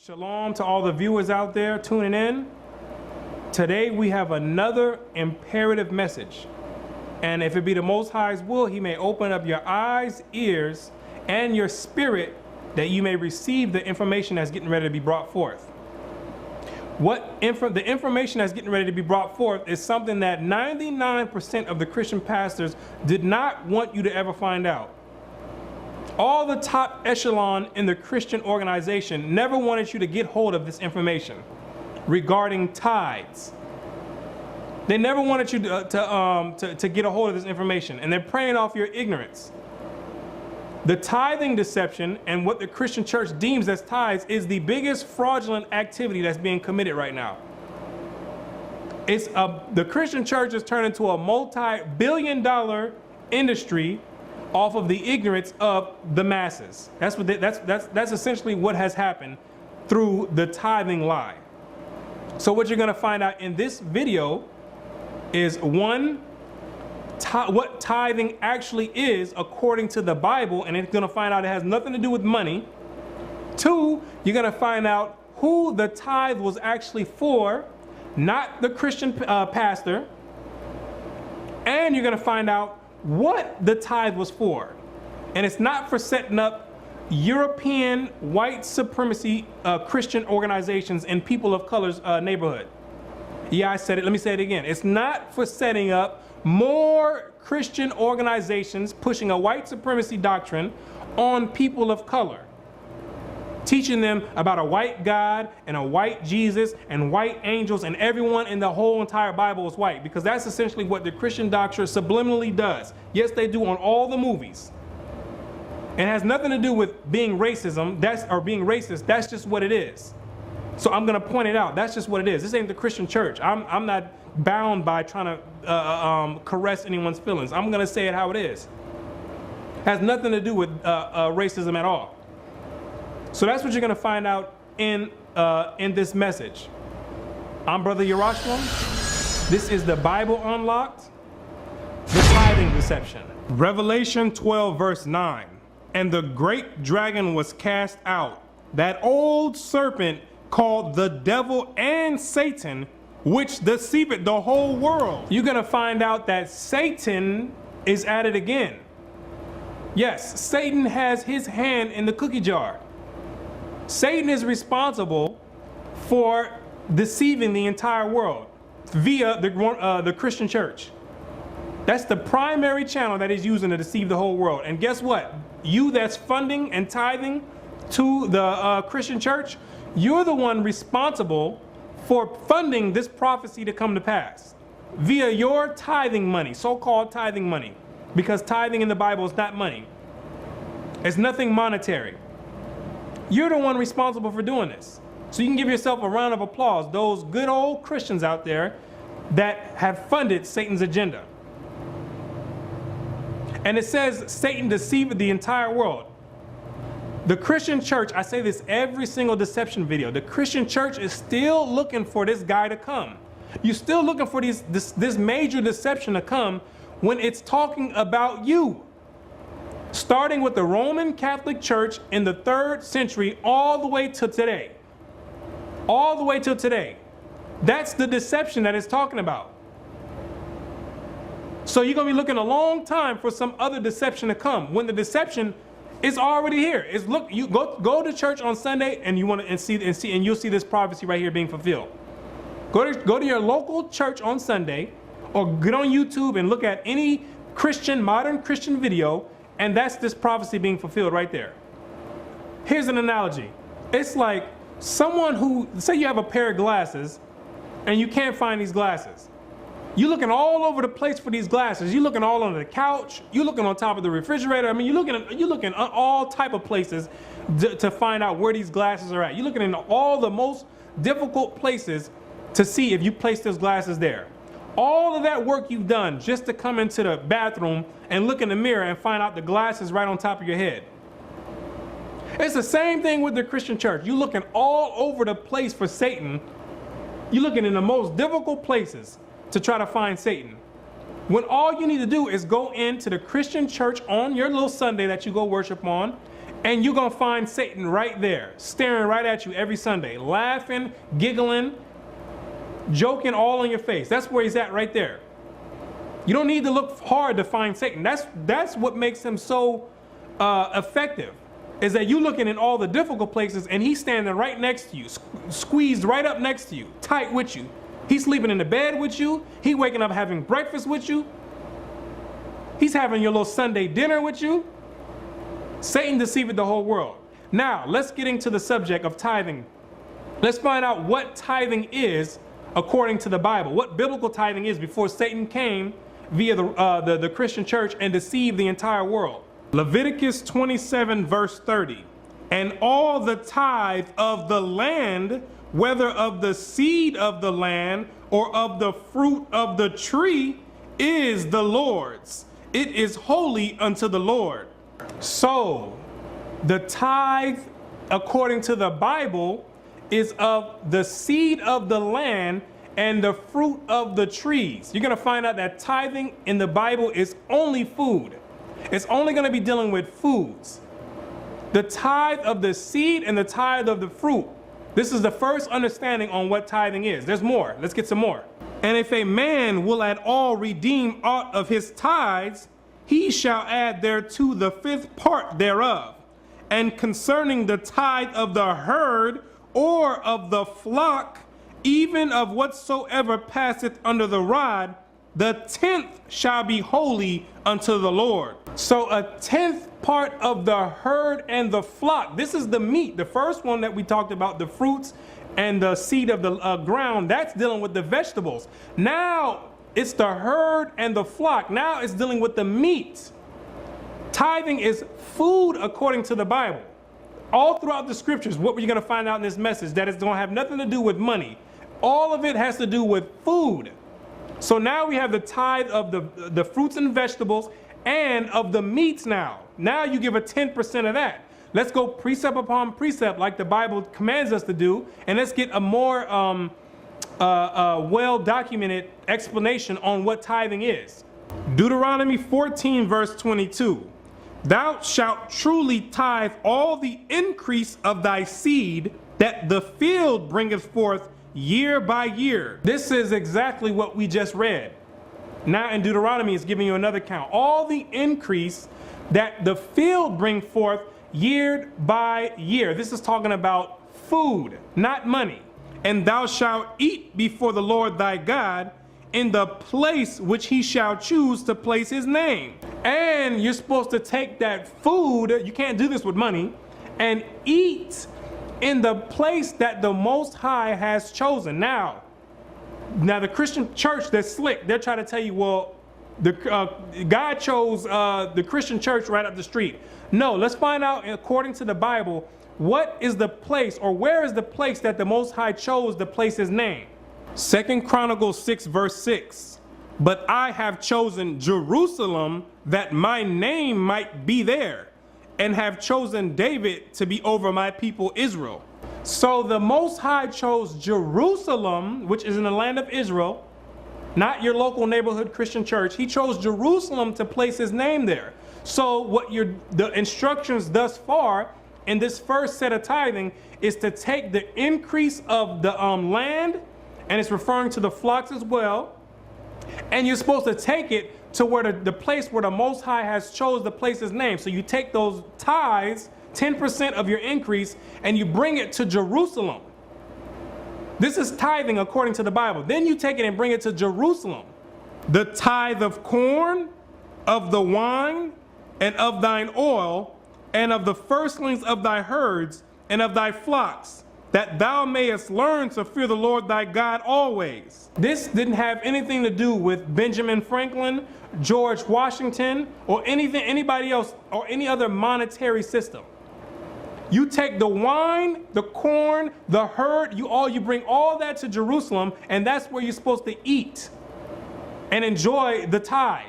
Shalom to all the viewers out there tuning in. Today we have another imperative message. And if it be the Most High's will, He may open up your eyes, ears, and your spirit that you may receive the information that's getting ready to be brought forth. The information that's getting ready to be brought forth is something that 99% of the Christian pastors did not want you to ever find out. All the top echelon in the Christian organization never wanted you to get hold of this information regarding tithes. They never wanted you to get a hold of this information, and they're preying off your ignorance. The tithing deception and what the Christian church deems as tithes is the biggest fraudulent activity that's being committed right now. The Christian church has turned into a multi-billion-dollar industry off of the ignorance of the masses. That's essentially what has happened through the tithing lie. So what you're going to find out in this video is one, what tithing actually is according to the Bible, and it's going to find out it has nothing to do with money. Two, you're going to find out who the tithe was actually for, not the Christian pastor, and you're going to find out what the tithe was for. And it's not for setting up European white supremacy Christian organizations in people of color's neighborhood. Yeah, I said it. Let me say it again. It's not for setting up more Christian organizations pushing a white supremacy doctrine on people of color, teaching them about a white God and a white Jesus and white angels, and everyone in the whole entire Bible is white, because that's essentially what the Christian doctrine subliminally does. Yes, they do on all the movies. It has nothing to do with being racism, being racist. That's just what it is. So I'm going to point it out. That's just what it is. This ain't the Christian church. I'm not bound by trying to caress anyone's feelings. I'm going to say it how it is. It has nothing to do with racism at all. So that's what you're going to find out in this message. I'm Brother Yerushalayim. This is the Bible Unlocked, the tithing deception. Revelation 12 verse 9. And the great dragon was cast out, that old serpent called the devil and Satan, which deceiveth the whole world. You're going to find out that Satan is at it again. Yes, Satan has his hand in the cookie jar. Satan is responsible for deceiving the entire world via the Christian church. That's the primary channel that he's using to deceive the whole world. And guess what? You that's funding and tithing to the Christian church, you're the one responsible for funding this prophecy to come to pass via your tithing money, so-called tithing money, because tithing in the Bible is not money. It's nothing monetary. You're the one responsible for doing this. So you can give yourself a round of applause, those good old Christians out there that have funded Satan's agenda. And it says Satan deceived the entire world. The Christian church, I say this every single deception video, the Christian church is still looking for this guy to come. You're still looking for this major deception to come when it's talking about you. Starting with the Roman Catholic Church in the 3rd century all the way to today. All the way till today. That's the deception that it's talking about. So you're going to be looking a long time for some other deception to come, when the deception is already here. It's look, you go to church on Sunday and you want to and you'll see this prophecy right here being fulfilled. Go to your local church on Sunday, or get on YouTube and look at any modern Christian video, and that's this prophecy being fulfilled right there. Here's an analogy. It's like someone who, say you have a pair of glasses and you can't find these glasses. You're looking all over the place for these glasses. You're looking all under the couch. You're looking on top of the refrigerator. I mean, you're looking all type of places to find out where these glasses are at. You're looking in all the most difficult places to see if you place those glasses there. All of that work you've done just to come into the bathroom and look in the mirror and find out the glasses right on top of your head. It's the same thing with the Christian church. You're looking all over the place for Satan. You're looking in the most difficult places to try to find Satan. when all you need to do is go into the Christian church on your little Sunday that you go worship on And you're going to find Satan right there, staring right at you every Sunday, laughing, giggling, joking all in your face. That's where he's at right there. You don't need to look hard to find Satan. That's what makes him so effective, is that you looking in all the difficult places and he's standing right next to you, squeezed right up next to you, tight with you. He's sleeping in the bed with you. He waking up having breakfast with you. He's having your little Sunday dinner with you. Satan deceived the whole world. Now, let's get into the subject of tithing. Let's find out what tithing is according to the Bible, what biblical tithing is before Satan came via the Christian church and deceived the entire world. Leviticus 27 verse 30. And all the tithe of the land, whether of the seed of the land or of the fruit of the tree, is the Lord's. It is holy unto the Lord. So, the tithe, according to the Bible, is of the seed of the land and the fruit of the trees. You're going to find out that tithing in the Bible is only food. It's only going to be dealing with foods. The tithe of the seed and the tithe of the fruit. This is the first understanding on what tithing is. There's more. Let's get some more. And if a man will at all redeem aught of his tithes, he shall add thereto the fifth part thereof. And concerning the tithe of the herd or of the flock, even of whatsoever passeth under the rod, the 10th shall be holy unto the Lord. So a 10th part of the herd and the flock, this is the meat. The first one that we talked about, the fruits and the seed of the ground, that's dealing with the vegetables. Now it's the herd and the flock. Now it's dealing with the meat. Tithing is food according to the Bible. All throughout the scriptures, what we're going to find out in this message, that it's going to have nothing to do with money. All of it has to do with food. So now we have the tithe of the fruits and vegetables and of the meats now. Now you give a 10% of that. Let's go precept upon precept like the Bible commands us to do, and let's get a more well-documented explanation on what tithing is. Deuteronomy 14 verse 22. Thou shalt truly tithe all the increase of thy seed that the field bringeth forth year by year. This is exactly what we just read. Now in Deuteronomy it's giving you another count. All the increase that the field bring forth year by year. This is talking about food, not money. And thou shalt eat before the Lord thy God in the place which he shall choose to place his name. And you're supposed to take that food, you can't do this with money, and eat in the place that the Most High has chosen. Now the Christian church, they're slick. They're trying to tell you, well, God chose the Christian church right up the street. No, let's find out according to the Bible, what is the place, or where is the place that the Most High chose to place his name? 2 Chronicles 6 verse 6. But I have chosen Jerusalem that my name might be there, and have chosen David to be over my people Israel. So the Most High chose Jerusalem, which is in the land of Israel, not your local neighborhood Christian church. He chose Jerusalem to place his name there. So what the instructions thus far in this first set of tithing is to take the increase of the land, and it's referring to the flocks as well, and you're supposed to take it to where the place where the Most High has chose to place his name. So you take those tithes, 10% of your increase, and you bring it to Jerusalem. This is tithing according to the Bible. Then you take it and bring it to Jerusalem. The tithe of corn, of the wine, and of thine oil, and of the firstlings of thy herds, and of thy flocks, that thou mayest learn to fear the Lord thy God always. This didn't have anything to do with Benjamin Franklin, George Washington, or anybody else, or any other monetary system. You take the wine, the corn, the herd, you bring all that to Jerusalem, and that's where you're supposed to eat and enjoy the tithe.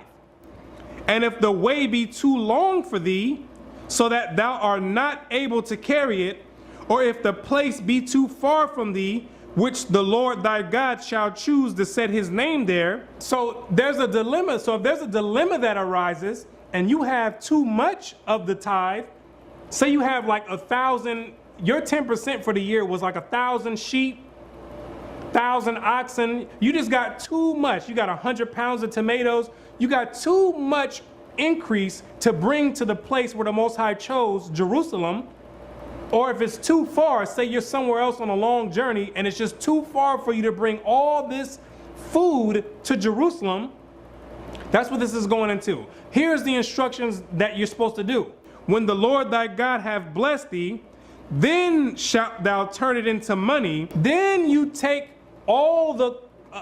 And if the way be too long for thee, so that thou art not able to carry it, or if the place be too far from thee, which the Lord thy God shall choose to set his name there. So there's a dilemma. So if there's a dilemma that arises, and you have too much of the tithe, Say you have like 1,000, your 10% for the year was like 1,000 sheep, 1,000 oxen. You just got too much. You got 100 pounds of tomatoes. You got too much increase to bring to the place where the Most High chose, Jerusalem. Or if it's too far, say you're somewhere else on a long journey and it's just too far for you to bring all this food to Jerusalem. That's what this is going into. Here's the instructions that you're supposed to do. When the Lord thy God hath blessed thee, then shalt thou turn it into money. Then you take all the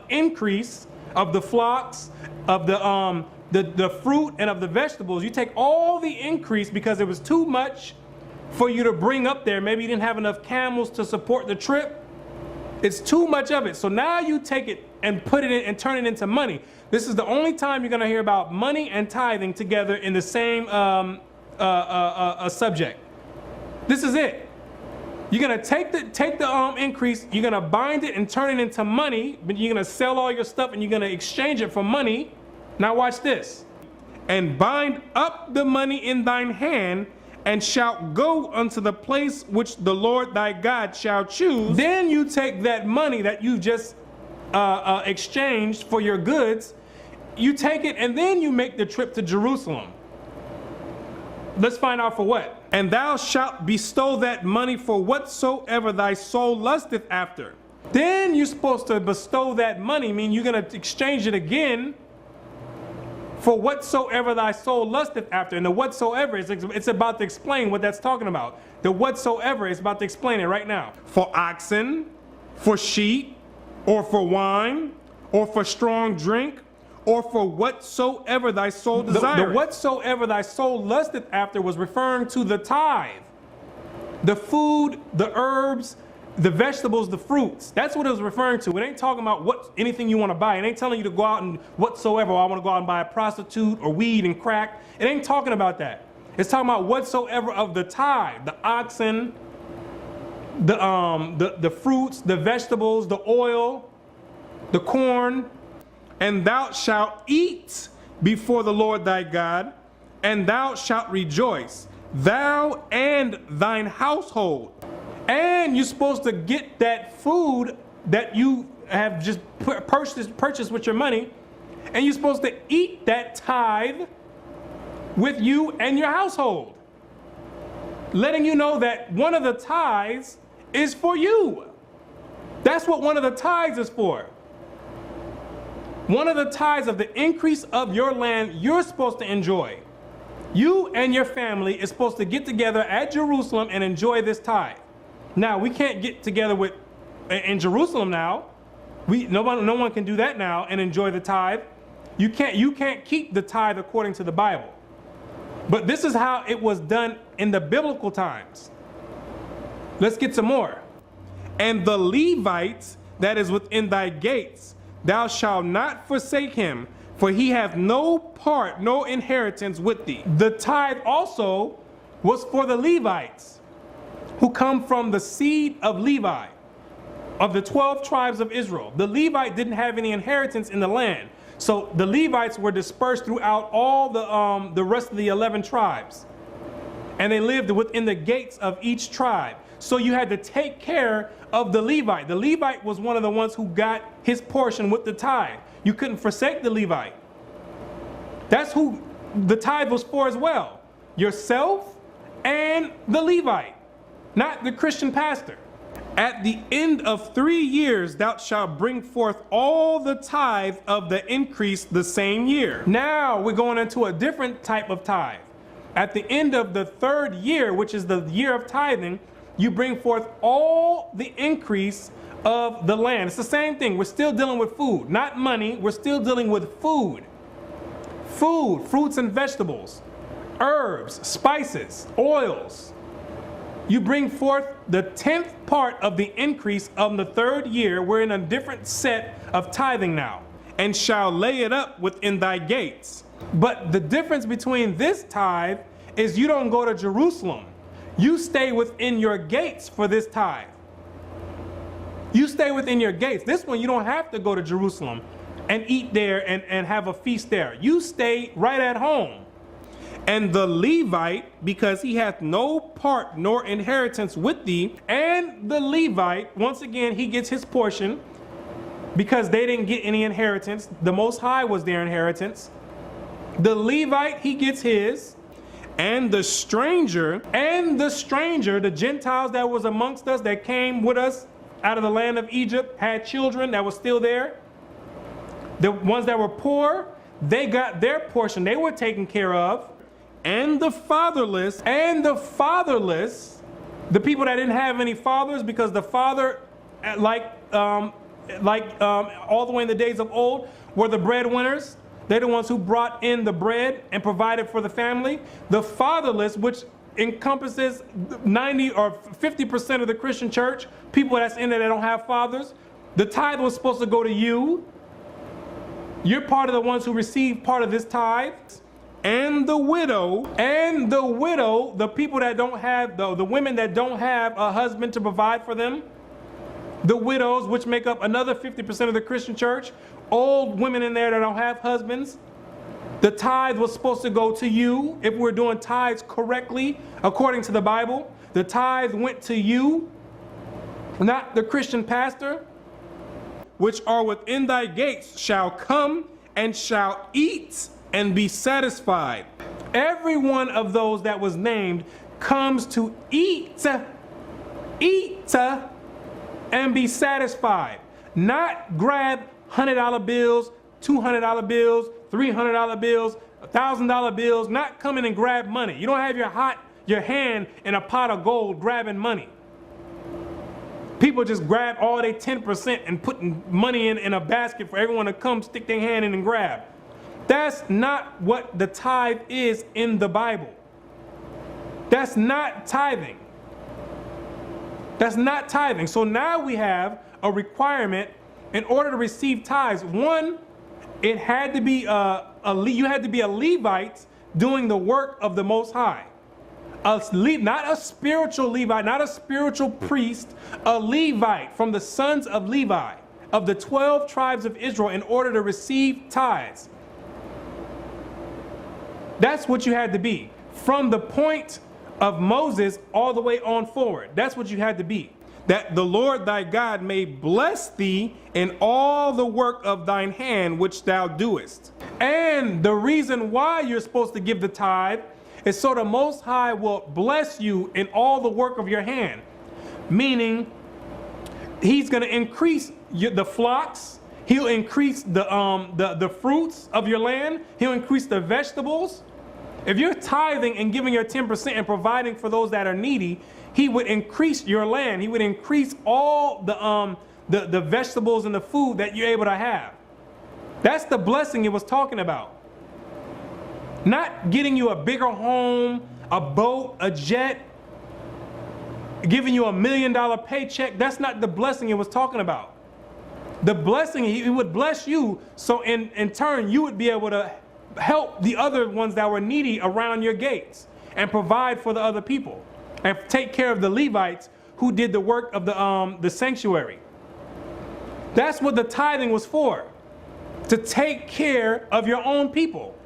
increase of the flocks, of the fruit and of the vegetables. You take all the increase because it was too much for you to bring up there. Maybe you didn't have enough camels to support the trip. It's too much of it. So now you take it and put it in and turn it into money. This is the only time you're going to hear about money and tithing together in the same subject. This is it. You're going to take the increase, you're going to bind it and turn it into money, but you're going to sell all your stuff and you're going to exchange it for money. Now watch this. And bind up the money in thine hand, and shalt go unto the place which the Lord thy God shall choose. Then you take that money that you just exchanged for your goods, you take it and then you make the trip to Jerusalem. Let's find out for what. And thou shalt bestow that money for whatsoever thy soul lusteth after. Then you're supposed to bestow that money, meaning you're going to exchange it again for whatsoever thy soul lusteth after. And the whatsoever, it's about to explain what that's talking about. The whatsoever is about to explain it right now. For oxen, for sheep, or for wine, or for strong drink, or for whatsoever thy soul desires. The whatsoever thy soul lusteth after was referring to the tithe. The food, the herbs, the vegetables, the fruits. That's what it was referring to. It ain't talking about anything you want to buy. It ain't telling you to go out and whatsoever. I want to go out and buy a prostitute or weed and crack. It ain't talking about that. It's talking about whatsoever of the tithe, the oxen, the fruits, the vegetables, the oil, the corn. And thou shalt eat before the Lord thy God, and thou shalt rejoice, thou and thine household. And you're supposed to get that food that you have just purchased with your money, and you're supposed to eat that tithe with you and your household. Letting you know that one of the tithes is for you. That's what one of the tithes is for. One of the tithes of the increase of your land you're supposed to enjoy. You and your family is supposed to get together at Jerusalem and enjoy this tithe. Now, we can't get together in Jerusalem now. No one can do that now and enjoy the tithe. You can't keep the tithe according to the Bible. But this is how it was done in the biblical times. Let's get some more. And the Levites that is within thy gates, thou shalt not forsake him, for he hath no part, no inheritance with thee. The tithe also was for the Levites, who come from the seed of Levi, of the 12 tribes of Israel. The Levite didn't have any inheritance in the land. So the Levites were dispersed throughout all the rest of the 11 tribes. And they lived within the gates of each tribe. So you had to take care of the Levite. The Levite was one of the ones who got his portion with the tithe. You couldn't forsake the Levite. That's who the tithe was for as well. Yourself and the Levite, not the Christian pastor. At the end of 3 years, thou shalt bring forth all the tithe of the increase the same year. Now we're going into a different type of tithe. At the end of the 3rd year, which is the year of tithing, you bring forth all the increase of the land. It's the same thing. We're still dealing with food, not money. We're still dealing with food. Food, fruits and vegetables, herbs, spices, oils. You bring forth the 10th part of the increase of the 3rd year. We're in a different set of tithing now. And shall lay it up within thy gates. But the difference between this tithe is you don't go to Jerusalem. You stay within your gates for this tithe. You stay within your gates. This one, you don't have to go to Jerusalem and eat there and have a feast there. You stay right at home. And the Levite, because he hath no part nor inheritance with thee. And the Levite, once again, he gets his portion because they didn't get any inheritance. The Most High was their inheritance. The Levite, he gets his. And the stranger, the Gentiles that was amongst us, that came with us out of the land of Egypt, had children that were still there. The ones that were poor, they got their portion. They were taken care of. And the fatherless, the people that didn't have any fathers, because the father, like all the way in the days of old, were the breadwinners. They're the ones who brought in the bread and provided for the family. The fatherless, which encompasses 90 or 50% of the Christian church, people that's in there that don't have fathers. The tithe was supposed to go to you. You're part of the ones who receive part of this tithe. And the widow, the people that don't have, the women that don't have a husband to provide for them. The widows, which make up another 50% of the Christian church. Old women in there that don't have husbands. The tithe was supposed to go to you if we're doing tithes correctly, according to the Bible. The tithe went to you, not the Christian pastor. Which are within thy gates shall come and shall eat and be satisfied. Every one of those that was named comes to eat and be satisfied. Not grab $100 bills, $200 bills, $300 bills, $1,000 bills, not come in and grab money. You don't have your hand in a pot of gold grabbing money. People just grab all their 10% and putting money in a basket for everyone to come stick their hand in and grab. That's not what the tithe is in the Bible. That's not tithing. That's not tithing. So now we have a requirement in order to receive tithes. One, it had to be you had to be a Levite doing the work of the Most High. Not a spiritual Levite, not a spiritual priest, a Levite from the sons of Levi, of the 12 tribes of Israel, in order to receive tithes. That's what you had to be. From the point of Moses all the way on forward. That's what you had to be. That the Lord thy God may bless thee in all the work of thine hand which thou doest. And the reason why you're supposed to give the tithe is so the Most High will bless you in all the work of your hand. Meaning, he's going to increase the flocks. He'll increase the fruits of your land. He'll increase the vegetables. If you're tithing and giving your 10% and providing for those that are needy, he would increase your land. He would increase all the vegetables and the food that you're able to have. That's the blessing it was talking about. Not getting you a bigger home, a boat, a jet, giving you $1 million paycheck. That's not the blessing it was talking about. The blessing, he would bless you, so in turn you would be able to help the other ones that were needy around your gates and provide for the other people and take care of the Levites who did the work of the sanctuary. That's what the tithing was for, to take care of your own people.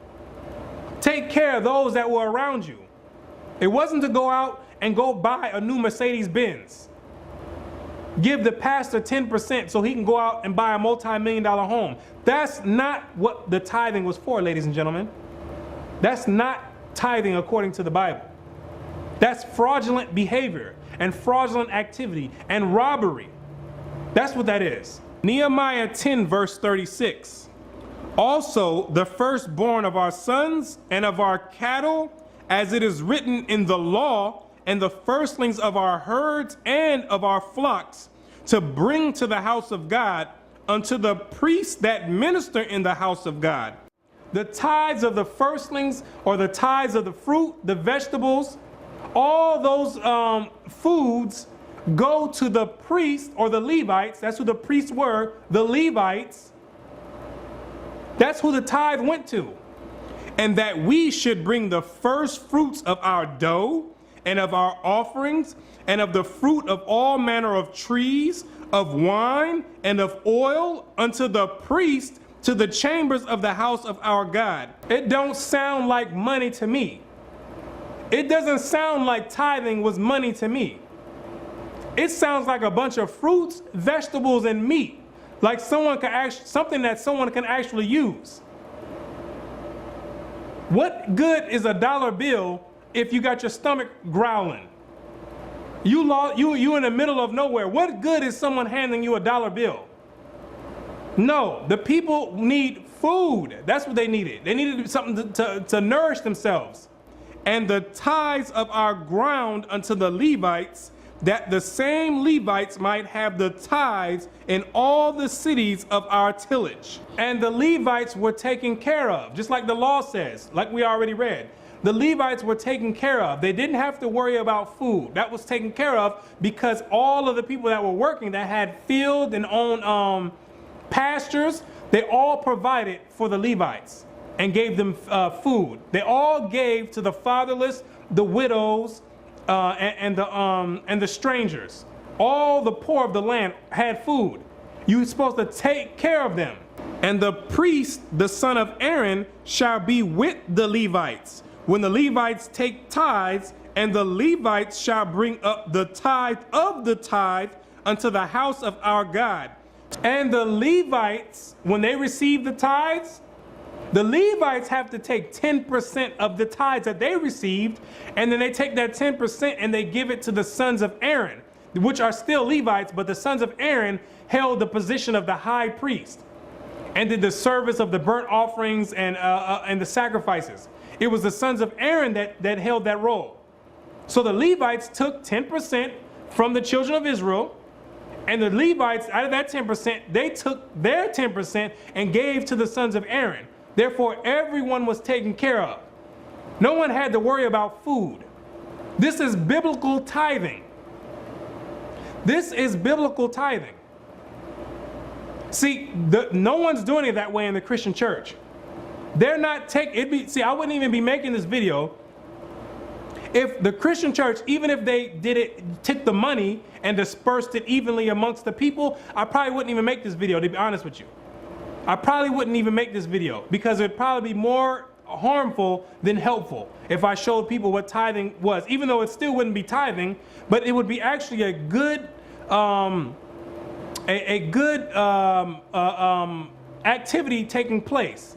Take care of those that were around you. It wasn't to go out and go buy a new Mercedes-Benz. Give the pastor 10% so he can go out and buy a multi-million-dollar home. That's not what the tithing was for, ladies and gentlemen. That's not tithing according to the Bible. That's fraudulent behavior and fraudulent activity and robbery. That's what that is. Nehemiah 10 verse 36. Also the firstborn of our sons and of our cattle, as it is written in the law, and the firstlings of our herds and of our flocks, to bring to the house of God unto the priests that minister in the house of God. The tithes of the firstlings, or the tithes of the fruit, the vegetables, all those foods go to the priests or the Levites. That's who the priests were, the Levites. That's who the tithe went to. And that we should bring the first fruits of our dough and of our offerings and of the fruit of all manner of trees, of wine and of oil unto the priest, to the chambers of the house of our God. It don't sound like money to me. It doesn't sound like tithing was money to me. It sounds like a bunch of fruits, vegetables, and meat. Like something that someone can actually use. What good is a dollar bill if you got your stomach growling? You in the middle of nowhere. What good is someone handing you a dollar bill? No, the people need food. That's what they needed. They needed something to nourish themselves. And the tithes of our ground unto the Levites, that the same Levites might have the tithes in all the cities of our tillage. And the Levites were taken care of, just like the law says, like we already read. The Levites were taken care of. They didn't have to worry about food. That was taken care of because all of the people that were working that had field and owned pastures, they all provided for the Levites and gave them food. They all gave to the fatherless, the widows, and the strangers. All the poor of the land had food. You were supposed to take care of them. And the priest, the son of Aaron, shall be with the Levites when the Levites take tithes, and the Levites shall bring up the tithe of the tithe unto the house of our God. And the Levites, when they receive the tithes, the Levites have to take 10% of the tithes that they received, and then they take that 10% and they give it to the sons of Aaron, which are still Levites, but the sons of Aaron held the position of the high priest and did the service of the burnt offerings and the sacrifices. It was the sons of Aaron that held that role. So the Levites took 10% from the children of Israel, and the Levites, out of that 10%, they took their 10% and gave to the sons of Aaron. Therefore, everyone was taken care of. No one had to worry about food. This is biblical tithing. This is biblical tithing. See, no one's doing it that way in the Christian church. They're not taking, see, I wouldn't even be making this video if the Christian church, even if they took the money and dispersed it evenly amongst the people. I probably wouldn't even make this video, to be honest with you. I probably wouldn't even make this video because it'd probably be more harmful than helpful if I showed people what tithing was, even though it still wouldn't be tithing, but it would be actually a good activity taking place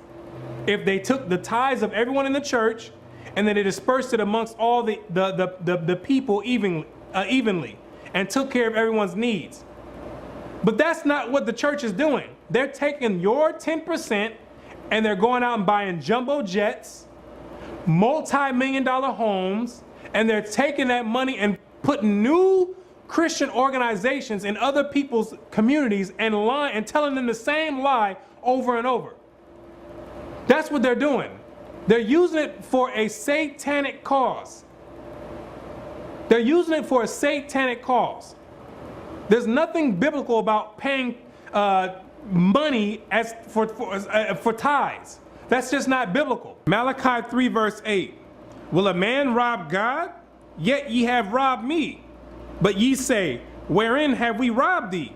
if they took the tithes of everyone in the church and then they dispersed it amongst all the people evenly and took care of everyone's needs. But that's not what the church is doing. They're taking your 10% and they're going out and buying jumbo jets, multi-million-dollar homes, and they're taking that money and putting new Christian organizations in other people's communities and lying and telling them the same lie over and over. That's what they're doing. They're using it for a satanic cause. They're using it for a satanic cause. There's nothing biblical about paying money for tithes. That's just not biblical. Malachi 3 verse 8. Will a man rob God? Yet ye have robbed me. But ye say, wherein have we robbed thee?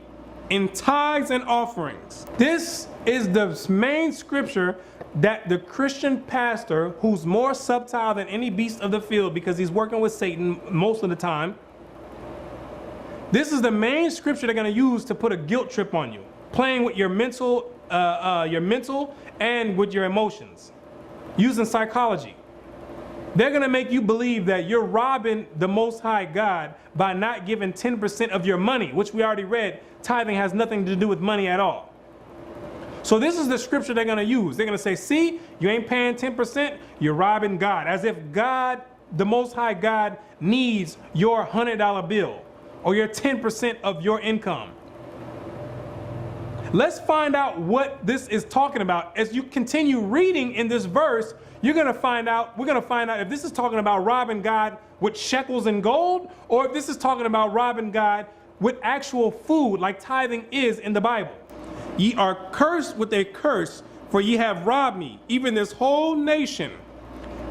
In tithes and offerings. This is the main scripture that the Christian pastor, who's more subtle than any beast of the field because he's working with Satan most of the time, this is the main scripture they're going to use to put a guilt trip on you, playing with your mental and with your emotions, using psychology. They're going to make you believe that you're robbing the Most High God by not giving 10% of your money, which we already read. Tithing has nothing to do with money at all. So this is the scripture they're going to use. They're going to say, see, you ain't paying 10%, you're robbing God. As if God, the Most High God, needs your $100 bill or your 10% of your income. Let's find out what this is talking about. As you continue reading in this verse, we're going to find out if this is talking about robbing God with shekels and gold, or if this is talking about robbing God with actual food like tithing is in the Bible. Ye are cursed with a curse, for ye have robbed me, even this whole nation.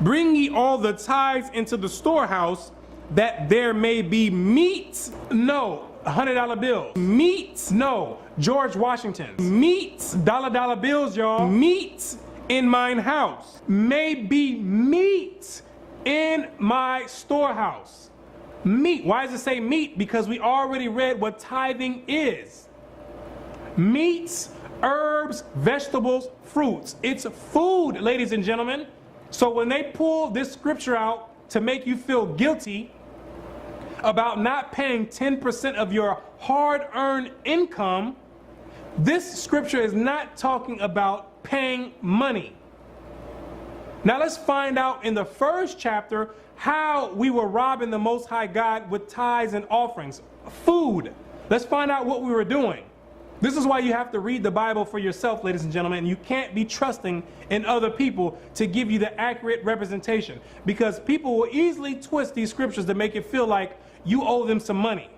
Bring ye all the tithes into the storehouse, that there may be meat. No, $100 bills. Meat. No, George Washington. Meat. Dollar bills, y'all. Meat in mine house. May be meat in my storehouse. Meat. Why does it say meat? Because we already read what tithing is. Meats, herbs, vegetables, fruits. It's food, ladies and gentlemen. So when they pull this scripture out to make you feel guilty about not paying 10% of your hard-earned income, this scripture is not talking about paying money. Now let's find out in the first chapter how we were robbing the Most High God with tithes and offerings. Food. Let's find out what we were doing. This is why you have to read the Bible for yourself, ladies and gentlemen. You can't be trusting in other people to give you the accurate representation, because people will easily twist these scriptures to make it feel like you owe them some money.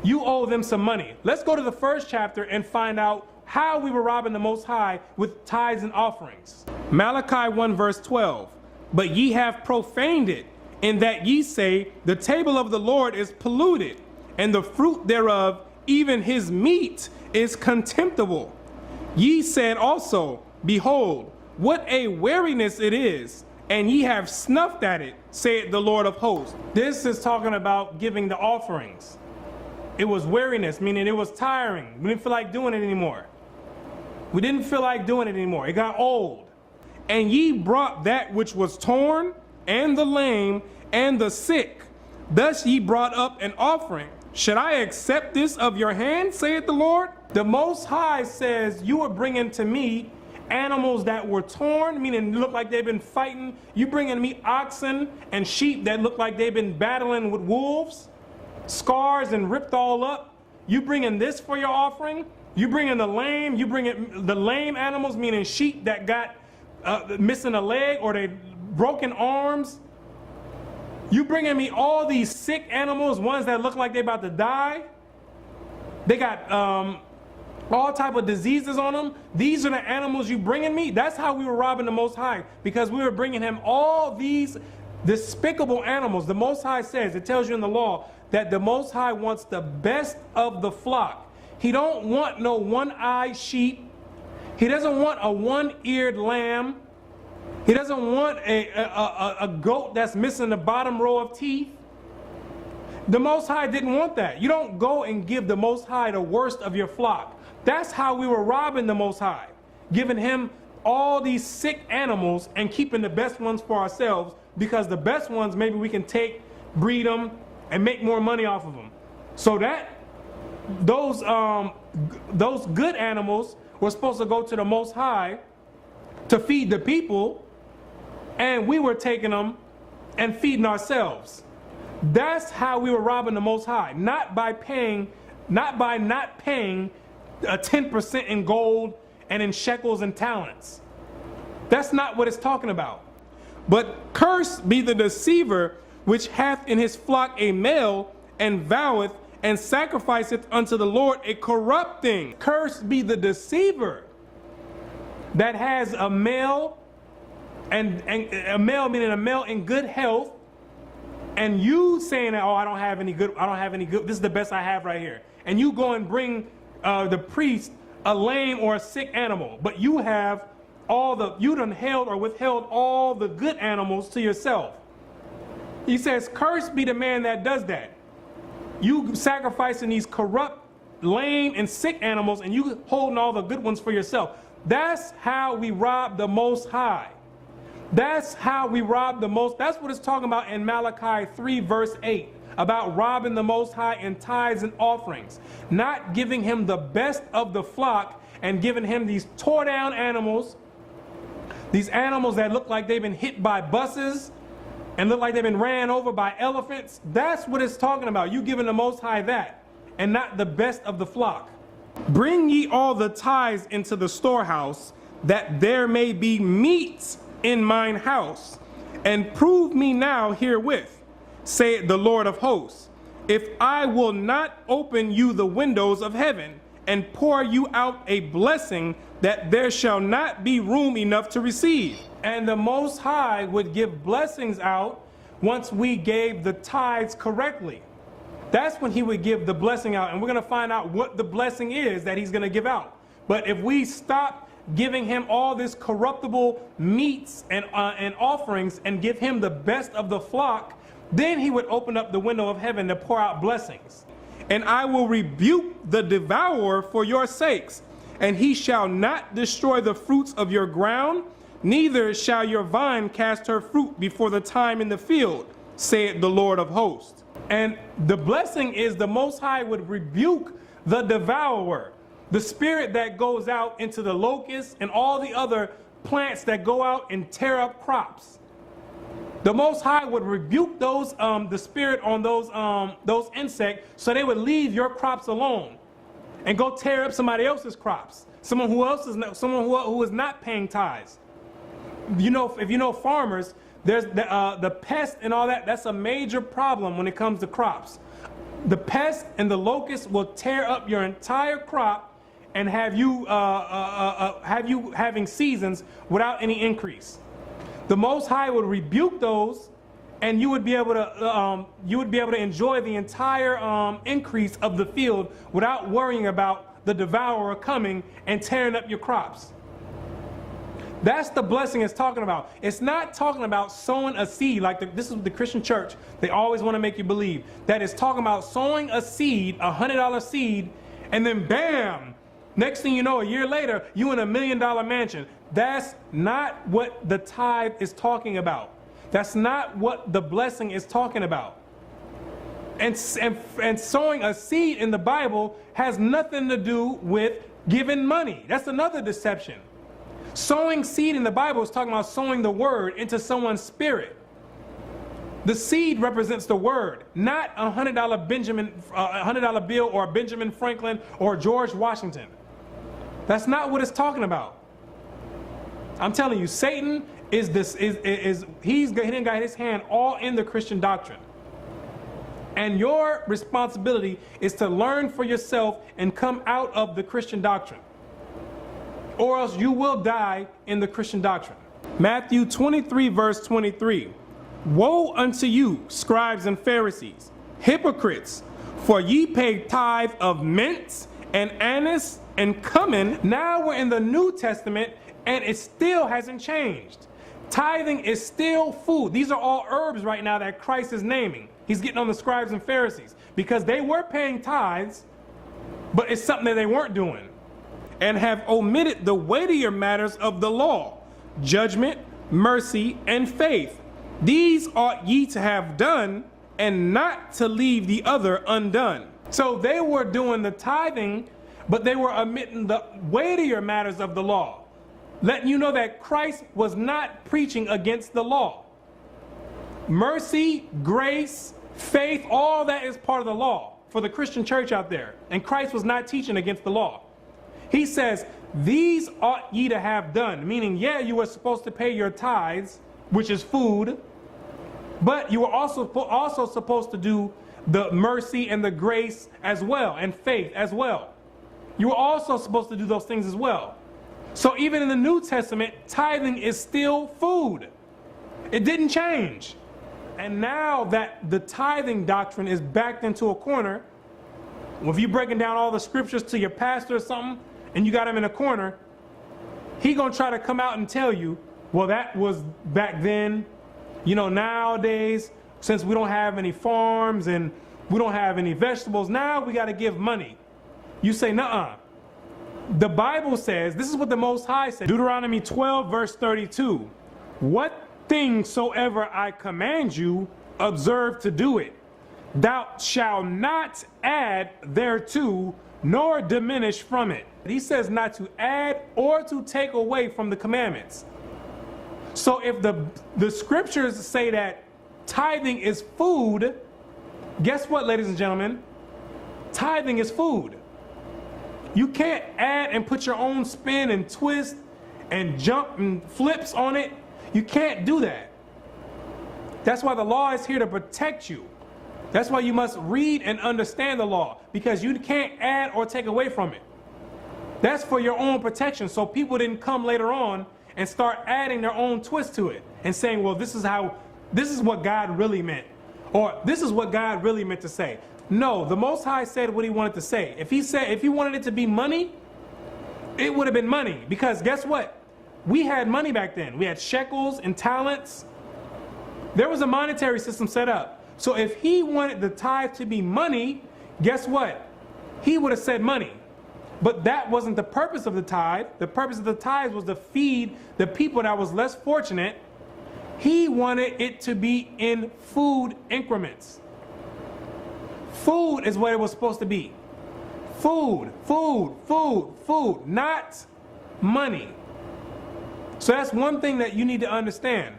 You owe them some money. Let's go to the first chapter and find out how we were robbing the Most High with tithes and offerings. Malachi 1 verse 12. But ye have profaned it, in that ye say, the table of the Lord is polluted, and the fruit thereof, even his meat, is contemptible. Ye said also, behold, what a weariness it is, and ye have snuffed at it, saith the Lord of hosts. This is talking about giving the offerings. It was weariness, meaning it was tiring. We didn't feel like doing it anymore. We didn't feel like doing it anymore. It got old. And ye brought that which was torn, and the lame, and the sick. Thus ye brought up an offering. Should I accept this of your hand, saith the Lord? The Most High says, you are bringing to me animals that were torn, meaning look like they've been fighting. You bringing me oxen and sheep that look like they've been battling with wolves, scars and ripped all up. You bringing this for your offering? You bringing the lame? You bringing the lame animals, meaning sheep that got missing a leg or they broken arms? You bringing me all these sick animals, ones that look like they about to die? They got all type of diseases on them. These are the animals you bringing me? That's how we were robbing the Most High, because we were bringing him all these despicable animals. The Most High says, it tells you in the law, that the Most High wants the best of the flock. He don't want no one-eyed sheep. He doesn't want a one-eared lamb. He doesn't want a goat that's missing the bottom row of teeth. The Most High didn't want that. You don't go and give the Most High the worst of your flock. That's how we were robbing the Most High, giving him all these sick animals and keeping the best ones for ourselves, because the best ones maybe we can take, breed them, and make more money off of them. So that those good animals were supposed to go to the Most High to feed the people, and we were taking them and feeding ourselves. That's how we were robbing the Most High, not by not paying a 10% in gold and in shekels and talents. That's not what it's talking about. But cursed be the deceiver which hath in his flock a male, and voweth and sacrificeth unto the Lord a corrupt thing. Cursed be the deceiver that has a male, and a male meaning a male in good health, and you saying that, oh, I don't have any good, this is the best I have right here. And you go and bring the priest a lame or a sick animal, but you have you done held or withheld all the good animals to yourself. He says, cursed be the man that does that. You sacrificing these corrupt, lame, and sick animals, and you holding all the good ones for yourself. That's how we rob the Most High. That's how we rob the most. That's what it's talking about in Malachi 3 verse 8, about robbing the Most High in tithes and offerings, not giving him the best of the flock and giving him these tore down animals, these animals that look like they've been hit by buses and look like they've been ran over by elephants. That's what it's talking about. You giving the Most High that, and not the best of the flock. Bring ye all the tithes into the storehouse, that there may be meat in mine house, and prove me now herewith, saith the Lord of hosts, if I will not open you the windows of heaven, and pour you out a blessing that there shall not be room enough to receive. And the Most High would give blessings out once we gave the tithes correctly. That's when he would give the blessing out, and we're going to find out what the blessing is that he's going to give out. But if we stop giving him all this corruptible meats and offerings and give him the best of the flock, then he would open up the window of heaven to pour out blessings. And I will rebuke the devourer for your sakes, and he shall not destroy the fruits of your ground, neither shall your vine cast her fruit before the time in the field, saith the Lord of hosts. And the blessing is the Most High would rebuke the devourer, the spirit that goes out into the locusts and all the other plants that go out and tear up crops. The Most High would rebuke those, the spirit on those insects, so they would leave your crops alone and go tear up somebody else's crops. Someone who is not paying tithes. You know, if you know farmers, there's the pest and all that. That's a major problem when it comes to crops. The pest and the locust will tear up your entire crop and have you having seasons without any increase. The Most High would rebuke those, and you would be able to enjoy the entire increase of the field without worrying about the devourer coming and tearing up your crops. That's the blessing it's talking about. It's not talking about sowing a seed like this is the Christian church. They always want to make you believe that it's talking about sowing a seed, $100 seed, and then bam, next thing you know, a year later, you in $1 million mansion. That's not what the tithe is talking about. That's not what the blessing is talking about. And sowing a seed in the Bible has nothing to do with giving money. That's another deception. Sowing seed in the Bible is talking about sowing the word into someone's spirit. The seed represents the word, not a $100 bill or Benjamin Franklin or George Washington. That's not what it's talking about. I'm telling you, Satan he done got his hand all in the Christian doctrine. And your responsibility is to learn for yourself and come out of the Christian doctrine, or else you will die in the Christian doctrine. Matthew 23 verse 23. Woe unto you, scribes and Pharisees, hypocrites, for ye pay tithe of mint and anise and cumin. Now we're in the New Testament and it still hasn't changed. Tithing is still food. These are all herbs right now that Christ is naming. He's getting on the scribes and Pharisees because they were paying tithes, but it's something that they weren't doing. And have omitted the weightier matters of the law, judgment, mercy, and faith. These ought ye to have done, and not to leave the other undone. So they were doing the tithing, but they were omitting the weightier matters of the law, letting you know that Christ was not preaching against the law. Mercy, grace, faith, all that is part of the law for the Christian church out there. And Christ was not teaching against the law. He says, these ought ye to have done, meaning, yeah, you were supposed to pay your tithes, which is food, but you were also supposed to do the mercy and the grace as well, and faith as well. You were also supposed to do those things as well. So even in the New Testament, tithing is still food. It didn't change. And now that the tithing doctrine is backed into a corner, if you're breaking down all the scriptures to your pastor or something, and you got him in a corner, he gonna try to come out and tell you, well, that was back then. You know, nowadays, since we don't have any farms and we don't have any vegetables, now we gotta give money. You say, nuh-uh. The Bible says, this is what the Most High said, Deuteronomy 12 verse 32. What thing soever I command you, observe to do it. Thou shalt not add thereto, nor diminish from it. He says not to add or to take away from the commandments. So if the scriptures say that tithing is food, guess what, ladies and gentlemen? Tithing is food. You can't add and put your own spin and twist and jump and flips on it. You can't do that. That's why the law is here to protect you. That's why you must read and understand the law, because you can't add or take away from it. That's for your own protection, so people didn't come later on and start adding their own twist to it and saying, well, this is what God really meant, or this is what God really meant to say. No, the Most High said what he wanted to say. If he wanted it to be money, It would have been money, because guess what? We had money back then. We had shekels and talents. There was a monetary system set up. So if he wanted the tithe to be money, guess what? He would have said money. But that wasn't the purpose of the tithe. The purpose of the tithe was to feed the people that was less fortunate. He wanted it to be in food increments. Food is what it was supposed to be. Food, food, food, food, not money. So that's one thing that you need to understand.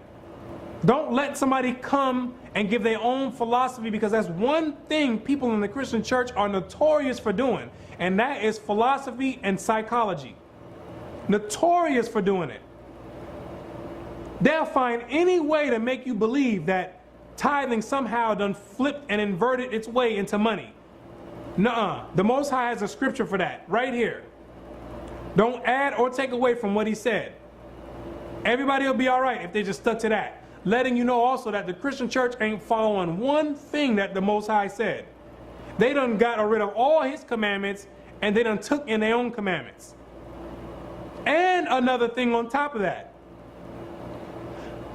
Don't let somebody come and give their own philosophy, because that's one thing people in the Christian church are notorious for doing, and that is philosophy and psychology. Notorious for doing it. They'll find any way to make you believe that tithing somehow done flipped and inverted its way into money. Nuh-uh. The Most High has a scripture for that right here. Don't add or take away from what he said. Everybody will be all right if they just stuck to that. Letting you know also that the Christian church ain't following one thing that the Most High said. They done got rid of all his commandments, and they done took in their own commandments. And another thing on top of that,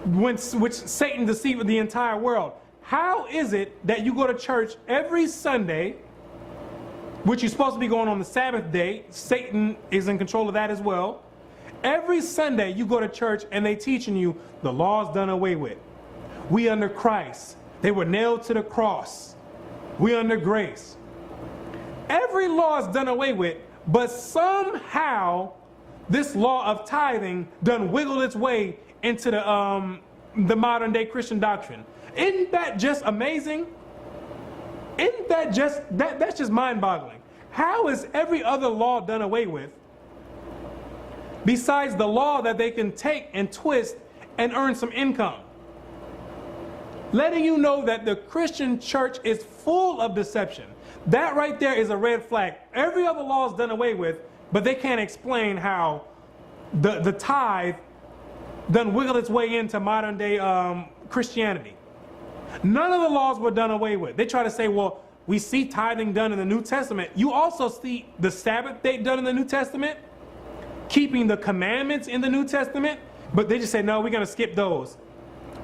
which Satan deceived the entire world. How is it that you go to church every Sunday, which you're supposed to be going on the Sabbath day? Satan is in control of that as well. Every Sunday you go to church and they teaching you the law's done away with. We under Christ. They were nailed to the cross. We under grace. Every law is done away with, but somehow this law of tithing done wiggled its way into the modern day Christian doctrine. Isn't that just amazing? Isn't that just, that's just mind-boggling. How is every other law done away with besides the law that they can take and twist and earn some income? Letting you know that the Christian church is full of deception. That right there is a red flag. Every other law is done away with, but they can't explain how the tithe done wiggled its way into modern day Christianity. None of the laws were done away with. They try to say, well, we see tithing done in the New Testament. You also see the Sabbath day done in the New Testament, keeping the commandments in the New Testament, but they just say, no, we're going to skip those.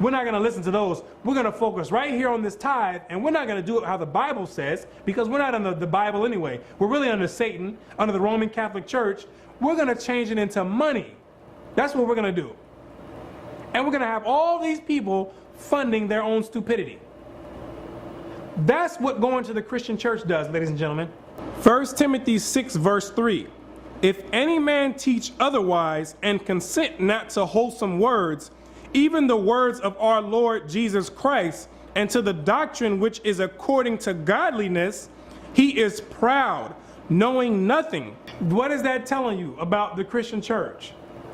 We're not going to listen to those. We're going to focus right here on this tithe, and we're not going to do it how the Bible says, because we're not under the Bible anyway. We're really under Satan, under the Roman Catholic Church. We're going to change it into money. That's what we're going to do. And we're going to have all these people funding their own stupidity. That's what going to the Christian church does, ladies and gentlemen. 1 Timothy 6 verse 3. If any man teach otherwise and consent not to wholesome words, even the words of our Lord Jesus Christ, and to the doctrine which is according to godliness, he is proud, knowing nothing. What is that telling you about the Christian church?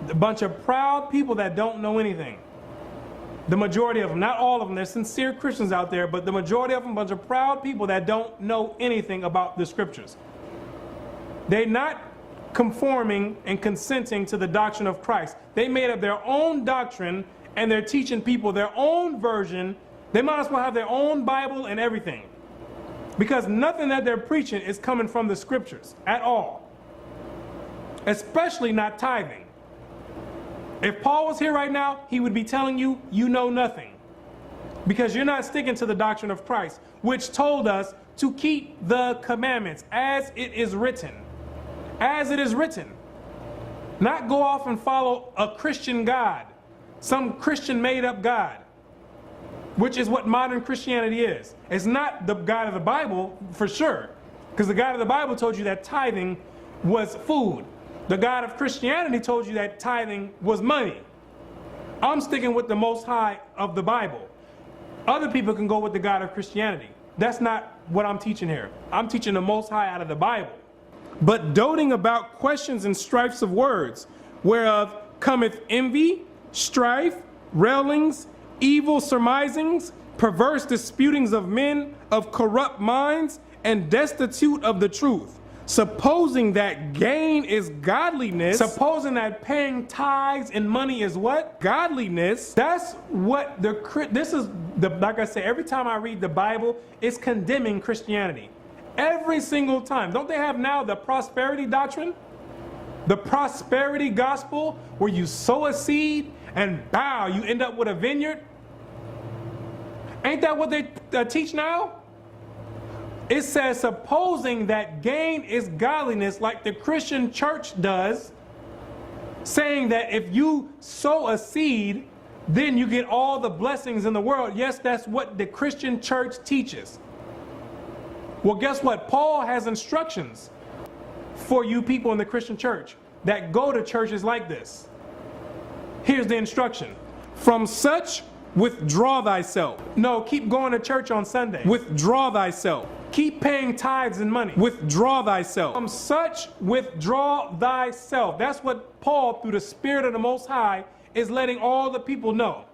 A bunch of proud people that don't know anything. The majority of them, not all of them, there's sincere Christians out there, but the majority of them, a bunch of proud people that don't know anything about the scriptures. They're not conforming and consenting to the doctrine of Christ. They made up their own doctrine, and they're teaching people their own version. They might as well have their own Bible and everything, because nothing that they're preaching is coming from the scriptures at all, especially not tithing. If Paul was here right now, he would be telling you, you know nothing, because you're not sticking to the doctrine of Christ, which told us to keep the commandments as it is written. As it is written. Not go off and follow a Christian God, some Christian made-up God, which is what modern Christianity is. It's not the God of the Bible, for sure, because the God of the Bible told you that tithing was food. The God of Christianity told you that tithing was money. I'm sticking with the Most High of the Bible. Other people can go with the God of Christianity. That's not what I'm teaching here. I'm teaching the Most High out of the Bible. But doting about questions and strifes of words, whereof cometh envy, strife, railings, evil surmisings, perverse disputings of men of corrupt minds, and destitute of the truth. Supposing that gain is godliness, supposing that paying tithes and money is what? Godliness. That's what this is, like I say, every time I read the Bible, it's condemning Christianity. Every single time. Don't they have now the prosperity doctrine? The prosperity gospel, where you sow a seed and bow, you end up with a vineyard. Ain't that what they teach now? It says, supposing that gain is godliness, like the Christian church does, saying that if you sow a seed, then you get all the blessings in the world. Yes, that's what the Christian church teaches. Well, guess what? Paul has instructions for you people in the Christian church that go to churches like this. Here's the instruction. From such, withdraw thyself. No, keep going to church on Sunday. Withdraw thyself. Keep paying tithes and money. Withdraw thyself. From such, withdraw thyself. That's what Paul, through the Spirit of the Most High, is letting all the people know.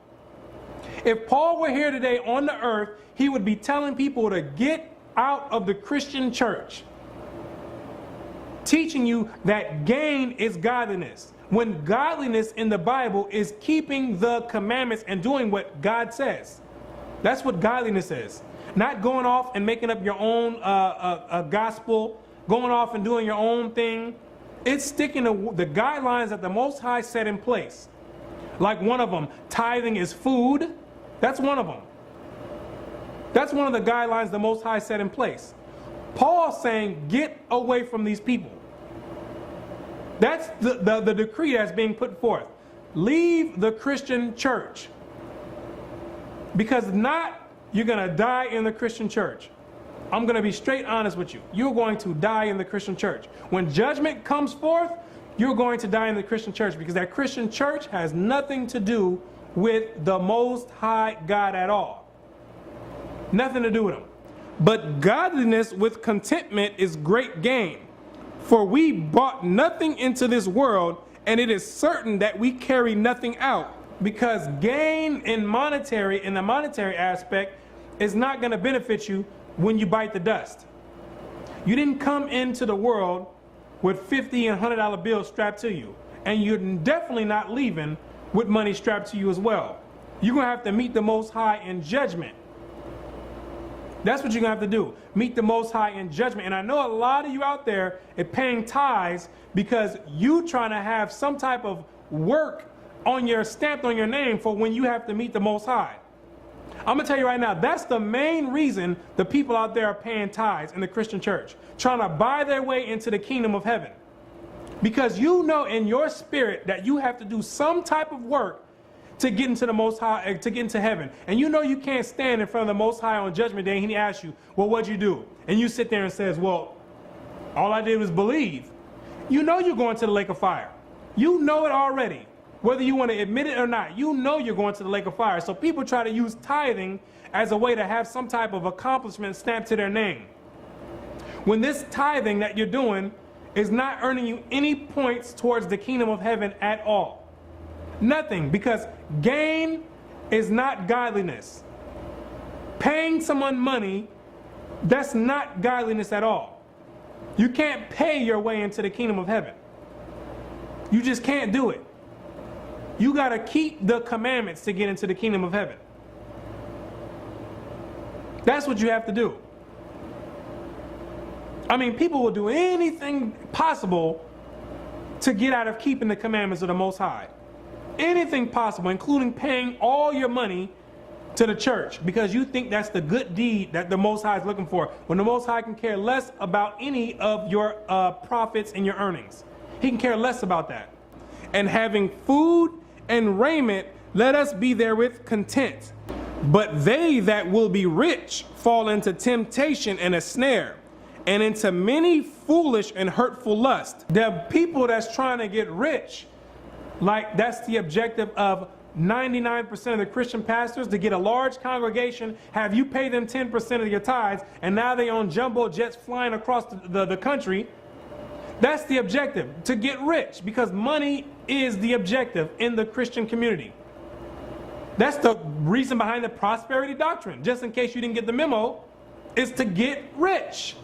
If Paul were here today on the earth, he would be telling people to get out of the Christian church, teaching you that gain is godliness, when godliness in the Bible is keeping the commandments and doing what God says. That's what godliness is. Not going off and making up your own gospel, going off and doing your own thing. It's sticking to the guidelines that the Most High set in place. Like one of them, tithing is food. That's one of them. That's one of the guidelines the Most High set in place. Paul's saying, get away from these people. That's the decree that's being put forth. Leave the Christian church. Because if not, you're going to die in the Christian church. I'm going to be straight honest with you. You're going to die in the Christian church. When judgment comes forth, you're going to die in the Christian church, because that Christian church has nothing to do with the Most High God at all. Nothing to do with him. But godliness with contentment is great gain. For we brought nothing into this world, and it is certain that we carry nothing out. Because gain in the monetary aspect, is not going to benefit you when you bite the dust. You didn't come into the world with $50 and $100 bills strapped to you. And you're definitely not leaving with money strapped to you as well. You're going to have to meet the Most High in judgment. That's what you're going to have to do. Meet the Most High in judgment. And I know a lot of you out there are paying tithes because you trying to have some type of work on your stamped on your name for when you have to meet the Most High. I'm going to tell you right now, that's the main reason the people out there are paying tithes in the Christian church, trying to buy their way into the kingdom of heaven. Because you know in your spirit that you have to do some type of work to get into the Most High, to get into heaven. And you know you can't stand in front of the Most High on Judgment Day and he asks you, well, what'd you do? And you sit there and says, well, all I did was believe. You know you're going to the lake of fire. You know it already. Whether you want to admit it or not, you know you're going to the lake of fire. So people try to use tithing as a way to have some type of accomplishment stamped to their name. When this tithing that you're doing is not earning you any points towards the kingdom of heaven at all. Nothing, because gain is not godliness. Paying someone money, that's not godliness at all. You can't pay your way into the kingdom of heaven. You just can't do it. You got to keep the commandments to get into the kingdom of heaven. That's what you have to do. I mean, people will do anything possible to get out of keeping the commandments of the Most High. Anything possible, including paying all your money to the church, because you think that's the good deed that the Most High is looking for, when the Most High can care less about any of your profits and your earnings. He can care less about that. And having food and raiment, let us be therewith content. But they that will be rich fall into temptation and a snare, and into many foolish and hurtful lusts. There are people that's trying to get rich, like that's the objective of 99% of the Christian pastors, to get a large congregation, have you pay them 10% of your tithes, and now they own jumbo jets flying across the country. That's the objective, to get rich, because money is the objective in the Christian community. That's the reason behind the prosperity doctrine, just in case you didn't get the memo, is to get rich.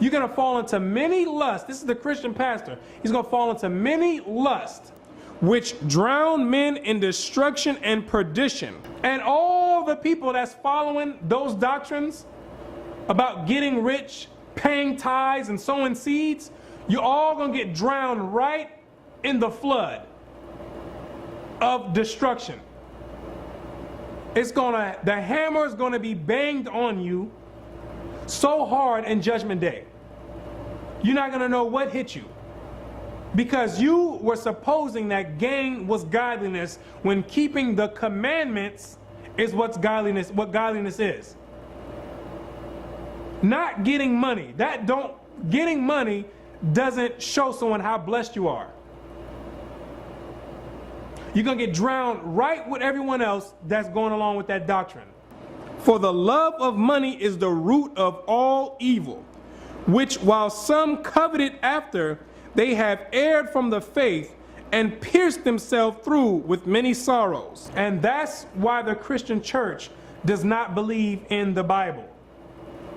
You're going to fall into many lusts. This is the Christian pastor. He's going to fall into many lusts, which drown men in destruction and perdition. And all the people that's following those doctrines about getting rich, paying tithes, and sowing seeds, You're all going to get drowned right in the flood of destruction. The hammer is going to be banged on you so hard in Judgment Day. You're not going to know what hit you. Because you were supposing that gain was godliness when keeping the commandments is what godliness is. Not getting money. Getting money doesn't show someone how blessed you are. You're going to get drowned right with everyone else that's going along with that doctrine. For the love of money is the root of all evil, which while some coveted after, they have erred from the faith and pierced themselves through with many sorrows. And that's why the Christian church does not believe in the Bible.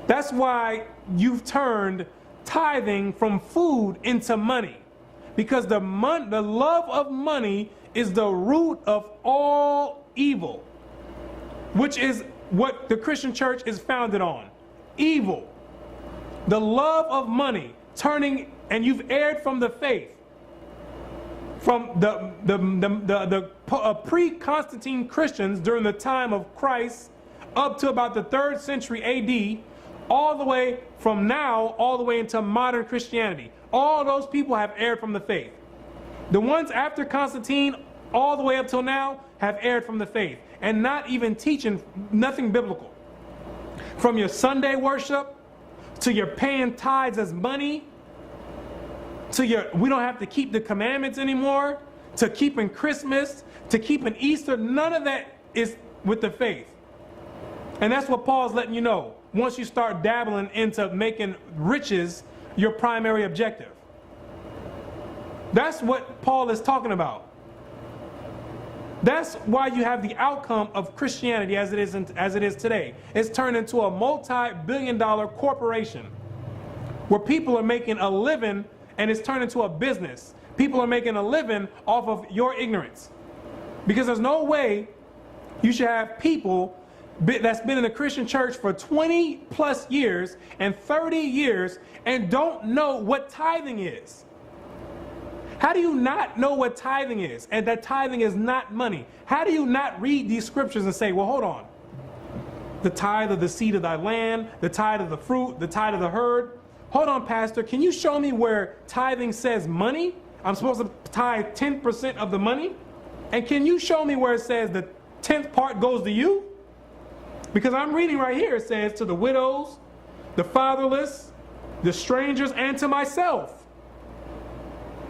That's why you've turned tithing from food into money. Because the love of money is the root of all evil, which is what the Christian church is founded on. Evil. The love of money, and you've erred from the faith. From the pre-Constantine Christians during the time of Christ up to about the 3rd century AD, all the way from now, all the way into modern Christianity. All those people have erred from the faith. The ones after Constantine, all the way up till now, have erred from the faith and not even teaching nothing biblical. From your Sunday worship to your paying tithes as money, to we don't have to keep the commandments anymore, to keeping Christmas, to keeping Easter, none of that is with the faith. And that's what Paul's letting you know. Once you start dabbling into making riches your primary objective. That's what Paul is talking about. That's why you have the outcome of Christianity as it is today. It's turned into a multi-billion-dollar corporation where people are making a living, and it's turned into a business. People are making a living off of your ignorance. Because there's no way you should have people that's been in the Christian church for 20 plus years and 30 years and don't know what tithing is. How do you not know what tithing is and that tithing is not money? How do you not read these scriptures and say, well, hold on. The tithe of the seed of thy land, the tithe of the fruit, the tithe of the herd. Hold on, Pastor, can you show me where tithing says money? I'm supposed to tithe 10% of the money? And can you show me where it says the 10th part goes to you? Because I'm reading right here, it says to the widows, the fatherless, the strangers, and to myself,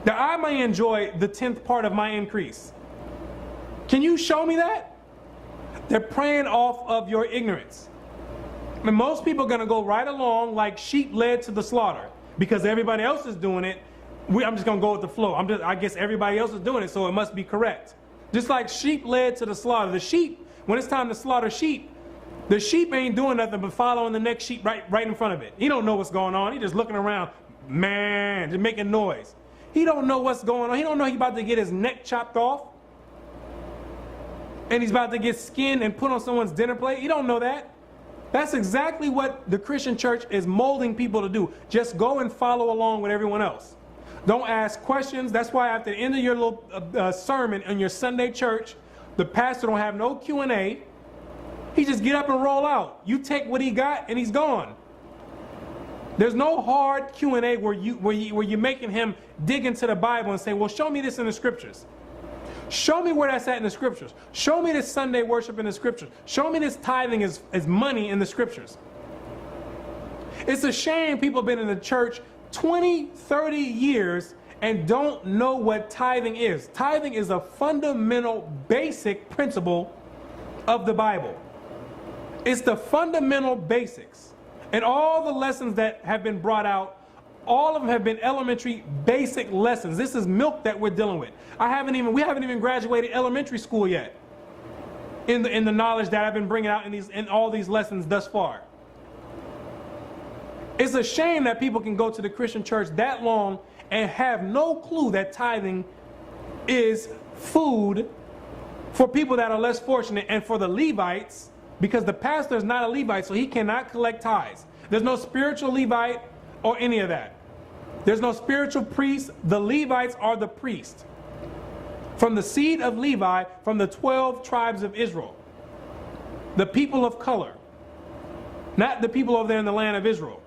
that I may enjoy the 10th part of my increase. Can you show me that? They're preying off of your ignorance. And most people are going to go right along like sheep led to the slaughter. Because everybody else is doing it, I'm just going to go with the flow. I guess everybody else is doing it, so it must be correct. Just like sheep led to the slaughter. The sheep, when it's time to slaughter sheep, the sheep ain't doing nothing but following the next sheep right in front of it. He don't know what's going on. He just looking around, man, just making noise. He don't know what's going on. He don't know he's about to get his neck chopped off. And he's about to get skinned and put on someone's dinner plate. He don't know that. That's exactly what the Christian church is molding people to do. Just go and follow along with everyone else. Don't ask questions. That's why after the end of your little sermon in your Sunday church, the pastor don't have no Q&A. He just get up and roll out. You take what he got and he's gone. There's no hard Q&A where you're making him dig into the Bible and say, well, show me this in the scriptures. Show me where that's at in the scriptures. Show me this Sunday worship in the scriptures. Show me this tithing is money in the scriptures. It's a shame people have been in the church 20, 30 years and don't know what tithing is. Tithing is a fundamental, basic principle of the Bible. It's the fundamental basics. And all the lessons that have been brought out, all of them have been elementary basic lessons. This is milk that we're dealing with. We haven't even graduated elementary school yet in the knowledge that I've been bringing out in all these lessons thus far. It's a shame that people can go to the Christian church that long and have no clue that tithing is food for people that are less fortunate and for the Levites, because the pastor is not a Levite, so he cannot collect tithes. There's no spiritual Levite or any of that. There's no spiritual priest. The Levites are the priest. From the seed of Levi, from the 12 tribes of Israel. The people of color. Not the people over there in the land of Israel.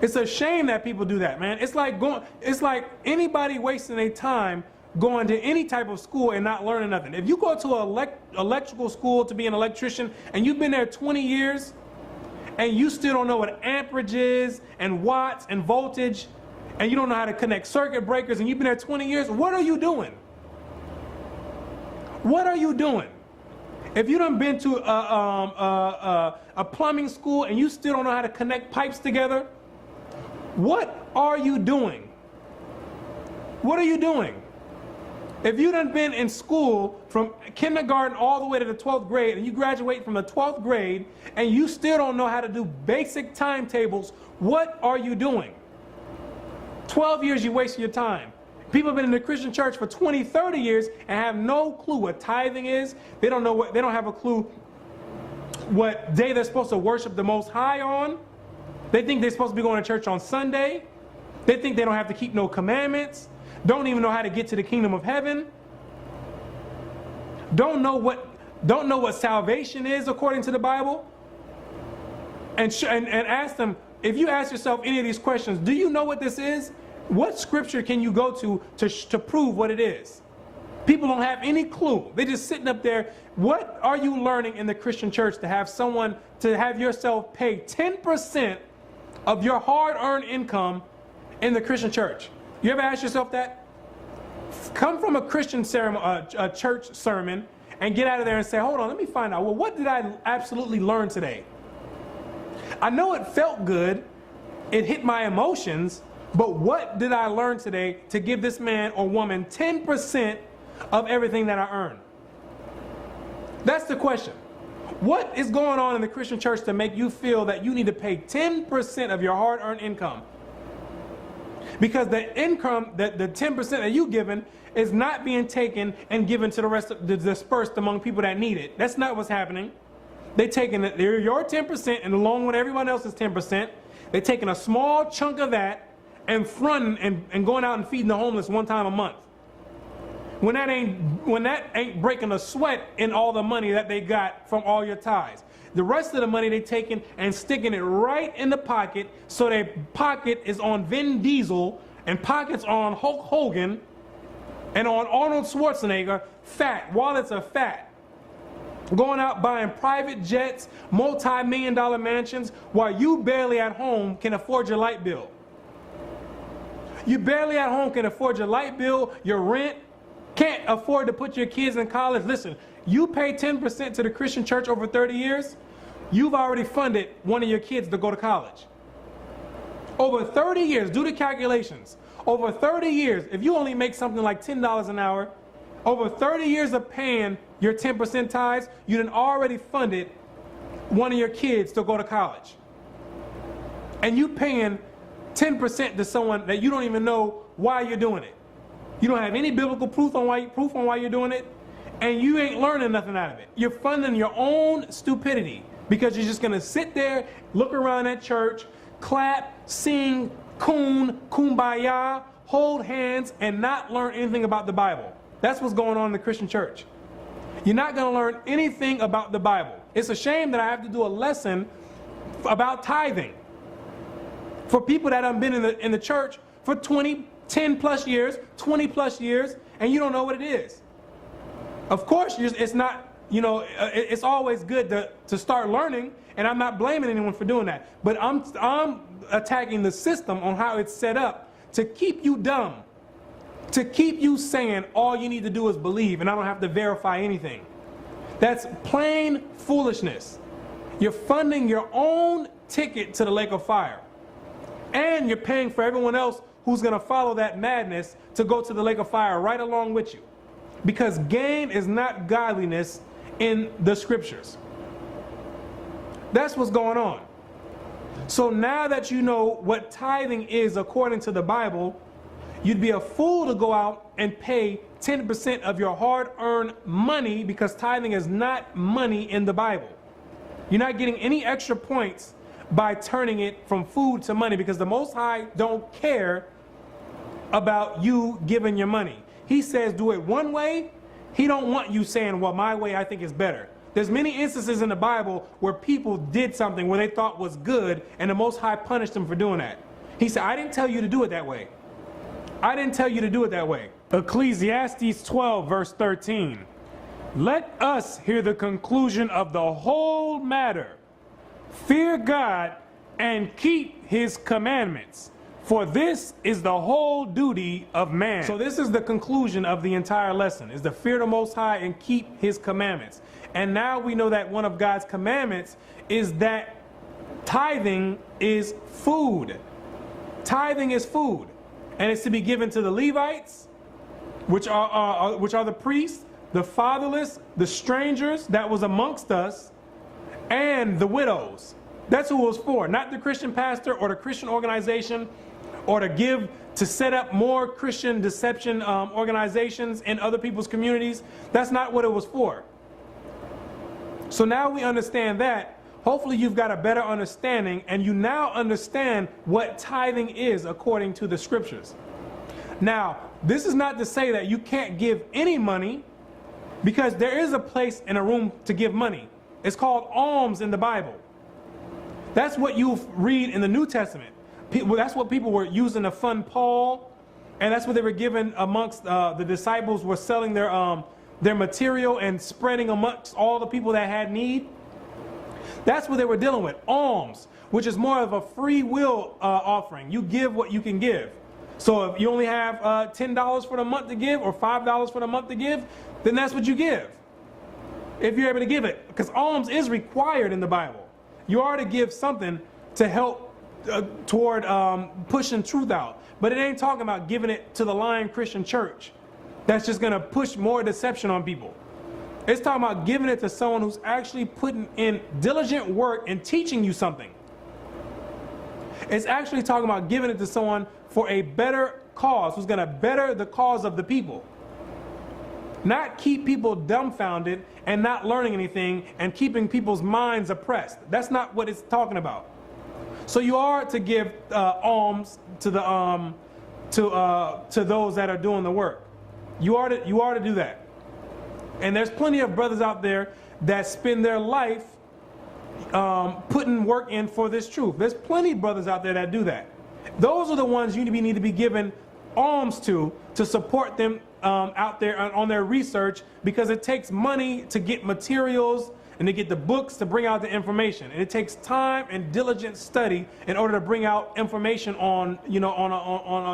It's a shame that people do that, man. It's like anybody wasting their time going to any type of school and not learning nothing. If you go to an electrical school to be an electrician and you've been there 20 years and you still don't know what amperage is and watts and voltage, and you don't know how to connect circuit breakers, and you've been there 20 years, what are you doing? What are you doing? If you done been to a plumbing school and you still don't know how to connect pipes together, what are you doing? What are you doing? If you done been in school from kindergarten all the way to the 12th grade, and you graduate from the 12th grade, and you still don't know how to do basic timetables, what are you doing? 12 years you wasted your time. People have been in the Christian church for 20, 30 years and have no clue what tithing is. They don't have a clue what day they're supposed to worship the Most High on. They think they're supposed to be going to church on Sunday. They think they don't have to keep no commandments. Don't even know how to get to the kingdom of heaven. Don't know what salvation is according to the Bible. And ask them, if you ask yourself any of these questions, do you know what this is? What scripture can you go to prove what it is? People don't have any clue. They're just sitting up there. What are you learning in the Christian church to have yourself pay 10% of your hard-earned income in the Christian church? You ever ask yourself that? Come from a Christian a church sermon and get out of there and say, hold on, let me find out. Well, what did I absolutely learn today? I know it felt good. It hit my emotions. But what did I learn today to give this man or woman 10% of everything that I earn? That's the question. What is going on in the Christian church to make you feel that you need to pay 10% of your hard-earned income? Because the income, the 10% that you've given is not being taken and given to the rest of dispersed among people that need it. That's not what's happening. They're taking your 10% and along with everyone else's 10%, they're taking a small chunk of that and fronting and going out and feeding the homeless one time a month. When that ain't breaking a sweat in all the money that they got from all your tithes. The rest of the money they taking and sticking it right in the pocket, so their pocket is on Vin Diesel and pockets on Hulk Hogan and on Arnold Schwarzenegger, fat, wallets are fat. Going out buying private jets, multi-million-dollar mansions, while you barely at home can afford your light bill. You barely at home can afford your light bill, your rent, can't afford to put your kids in college. Listen, you pay 10% to the Christian church over 30 years, you've already funded one of your kids to go to college. Over 30 years, do the calculations. Over 30 years, if you only make something like $10 an hour, over 30 years of paying your 10% tithes, you done already funded one of your kids to go to college. And you paying 10% to someone that you don't even know why you're doing it. You don't have any biblical proof on why you're doing it, and you ain't learning nothing out of it. You're funding your own stupidity because you're just gonna sit there, look around at church, clap, sing, kumbaya, hold hands, and not learn anything about the Bible. That's what's going on in the Christian church. You're not gonna learn anything about the Bible. It's a shame that I have to do a lesson about tithing for people that have been in the church for 10 plus years, 20 plus years, and you don't know what it is. Of course, it's not, it's always good to start learning, and I'm not blaming anyone for doing that. But I'm attacking the system on how it's set up to keep you dumb, to keep you saying all you need to do is believe, and I don't have to verify anything. That's plain foolishness. You're funding your own ticket to the lake of fire. And you're paying for everyone else who's going to follow that madness to go to the lake of fire right along with you. Because gain is not godliness in the scriptures. That's what's going on. So now that you know what tithing is according to the Bible, you'd be a fool to go out and pay 10% of your hard-earned money, because tithing is not money in the Bible. You're not getting any extra points by turning it from food to money, because the Most High don't care about you giving your money. He says do it one way. He don't want you saying, well, my way I think is better. There's many instances in the Bible where people did something where they thought was good, and the Most High punished them for doing that. He said, I didn't tell you to do it that way. I didn't tell you to do it that way. Ecclesiastes 12 verse 13. Let us hear the conclusion of the whole matter. Fear God and keep his commandments, for this is the whole duty of man. So this is the conclusion of the entire lesson, is to fear the Most High and keep his commandments. And now we know that one of God's commandments is that tithing is food. Tithing is food. And it's to be given to the Levites, which are the priests, the fatherless, the strangers that was amongst us, and the widows. That's who it was for. Not the Christian pastor or the Christian organization, or to give to set up more Christian deception organizations in other people's communities. That's not what it was for. So now we understand that. Hopefully you've got a better understanding, and you now understand what tithing is according to the scriptures. Now, this is not to say that you can't give any money, because there is a place in a room to give money. It's called alms in the Bible. That's what you read in the New Testament. That's what people were using to fund Paul, and that's what they were given amongst the disciples were selling their material and spreading amongst all the people that had need. That's what they were dealing with, alms, which is more of a free will offering. You give what you can give. So if you only have $10 for the month to give, or $5 for the month to give, then that's what you give, if you're able to give it. Because alms is required in the Bible. You are to give something to help toward pushing truth out. But it ain't talking about giving it to the lying Christian church that's just going to push more deception on people. It's talking about giving it to someone who's actually putting in diligent work and teaching you something. It's actually talking about giving it to someone for a better cause, who's going to better the cause of the people. Not keep people dumbfounded and not learning anything and keeping people's minds oppressed. That's not what it's talking about. So you are to give alms to the to those that are doing the work. You are to do that. And there's plenty of brothers out there that spend their life putting work in for this truth. There's plenty of brothers out there that do that. Those are the ones you need to be given alms to support them out there on their research, because it takes money to get materials and to get the books to bring out the information, and it takes time and diligent study in order to bring out information on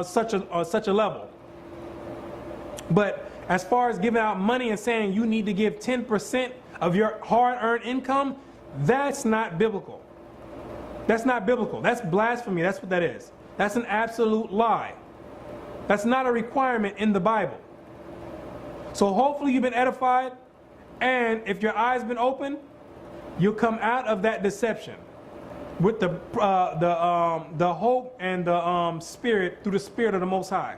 such a level. But as far as giving out money and saying you need to give 10% of your hard-earned income, that's not biblical. That's not biblical. That's blasphemy. That's what that is. That's an absolute lie. That's not a requirement in the Bible. So hopefully you've been edified, and if your eyes been open, you'll come out of that deception with the hope and the spirit, through the Spirit of the Most High.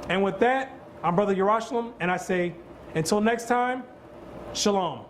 And with that, I'm Brother Yerushalayim, and I say, until next time, Shalom.